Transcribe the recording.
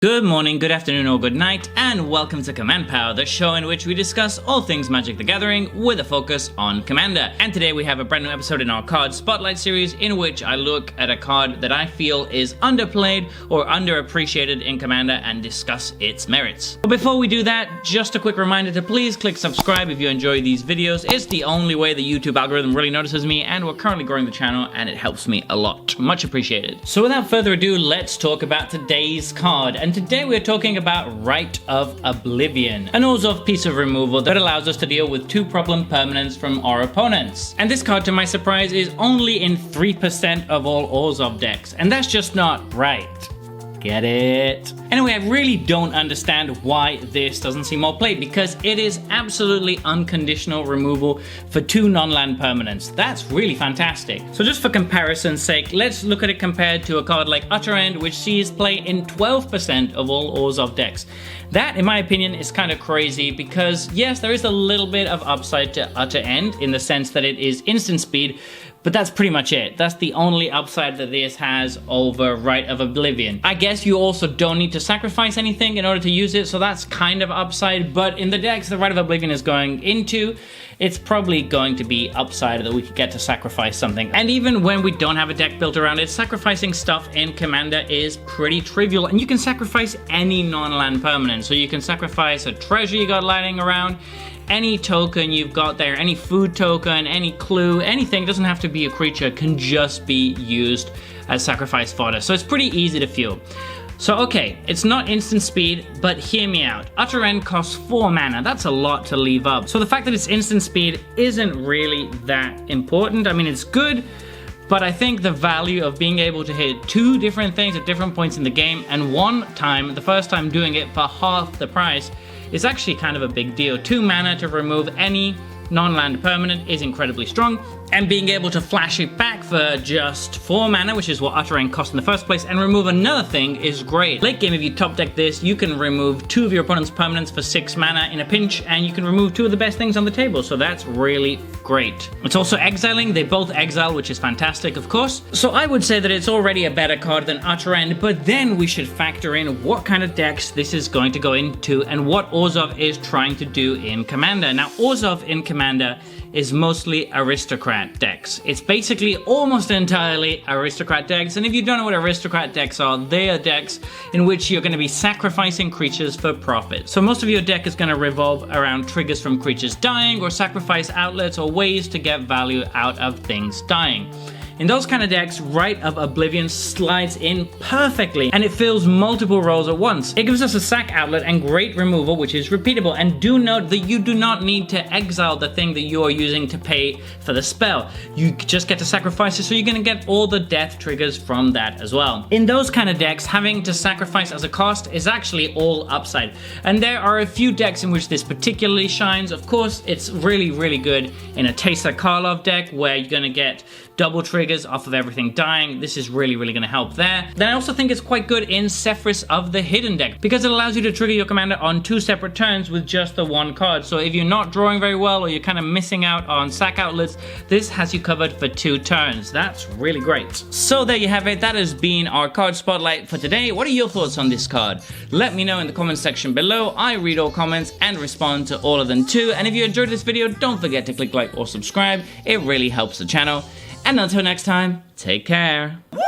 Good morning, good afternoon, or good night, and welcome to Command Power, the show in which we discuss all things Magic the Gathering with a focus on Commander. And today we have a brand new episode in our card spotlight series in which I look at a card that I feel is underplayed or underappreciated in Commander and discuss its merits. But before we do that, just a quick reminder to please click subscribe if you enjoy these videos. It's the only way the YouTube algorithm really notices me, and we're currently growing the channel and it helps me a lot. Much appreciated. So without further ado, let's talk about today's card. And today we're talking about Rite of Oblivion, an Orzhov piece of removal that allows us to deal with 2 problem permanents from our opponents. And this card, to my surprise, is only in 3% of all Orzhov decks, and that's just not right. Get it? Anyway, I really don't understand why this doesn't see more play, because it is absolutely unconditional removal for 2 non-land permanents. That's really fantastic. So just for comparison's sake, let's look at it compared to a card like Utter End, which sees play in 12% of all Orzhov decks. That, in my opinion, is kind of crazy because, yes, there is a little bit of upside to Utter End in the sense that it is instant speed, but that's pretty much it. That's the only upside that this has over Rite of Oblivion. I guess you also don't need to sacrifice anything in order to use it, so that's kind of upside, but in the decks that Rite of Oblivion is going into, it's probably going to be upside that we could get to sacrifice something. And even when we don't have a deck built around it, sacrificing stuff in Commander is pretty trivial, and you can sacrifice any non-land permanent. So you can sacrifice a treasure you got lying around, any token you've got there, any food token, any clue, anything, doesn't have to be a creature, can just be used as sacrifice fodder. So it's pretty easy to fuel. So okay, it's not instant speed, but hear me out. Utter End costs 4 mana, that's a lot to leave up. So the fact that it's instant speed isn't really that important. I mean, it's good, but I think the value of being able to hit 2 different things at different points in the game, and one time, the first time doing it for half the price, is actually kind of a big deal. 2 mana to remove any non-land permanent is incredibly strong, and being able to flash it back for just 4 mana, which is what Utter End cost in the first place, and remove another thing is great. Late game, if you top deck this, you can remove 2 of your opponent's permanents for 6 mana in a pinch, and you can remove 2 of the best things on the table, so that's really great. It's also exiling. They both exile, which is fantastic, of course. So I would say that it's already a better card than Utter End, but then we should factor in what kind of decks this is going to go into and what Orzhov is trying to do in Commander. Now, Orzhov in Commander is mostly aristocrat decks. It's basically almost entirely aristocrat decks, and if you don't know what aristocrat decks are, they are decks in which you're going to be sacrificing creatures for profit. So most of your deck is going to revolve around triggers from creatures dying, or sacrifice outlets, or ways to get value out of things dying. In those kind of decks, Rite of Oblivion slides in perfectly, and it fills multiple roles at once. It gives us a sack outlet and great removal, which is repeatable, and do note that you do not need to exile the thing that you are using to pay for the spell. You just get to sacrifice it, so you're going to get all the death triggers from that as well. In those kind of decks, having to sacrifice as a cost is actually all upside, and there are a few decks in which this particularly shines. Of course, it's really, really good in a Teysa Karlov deck, where you're going to get double triggers off of everything dying. This is really, really going to help there. Then I also think it's quite good in Sephris of the Hidden deck, because it allows you to trigger your commander on 2 separate turns with just the 1 card. So if you're not drawing very well, or you're kind of missing out on sack outlets, this has you covered for 2 turns. That's really great. So there you have it. That has been our card spotlight for today. What are your thoughts on this card? Let me know in the comments section below. I read all comments and respond to all of them too. And if you enjoyed this video, don't forget to click like or subscribe. It really helps the channel. And until next time, take care. Woo!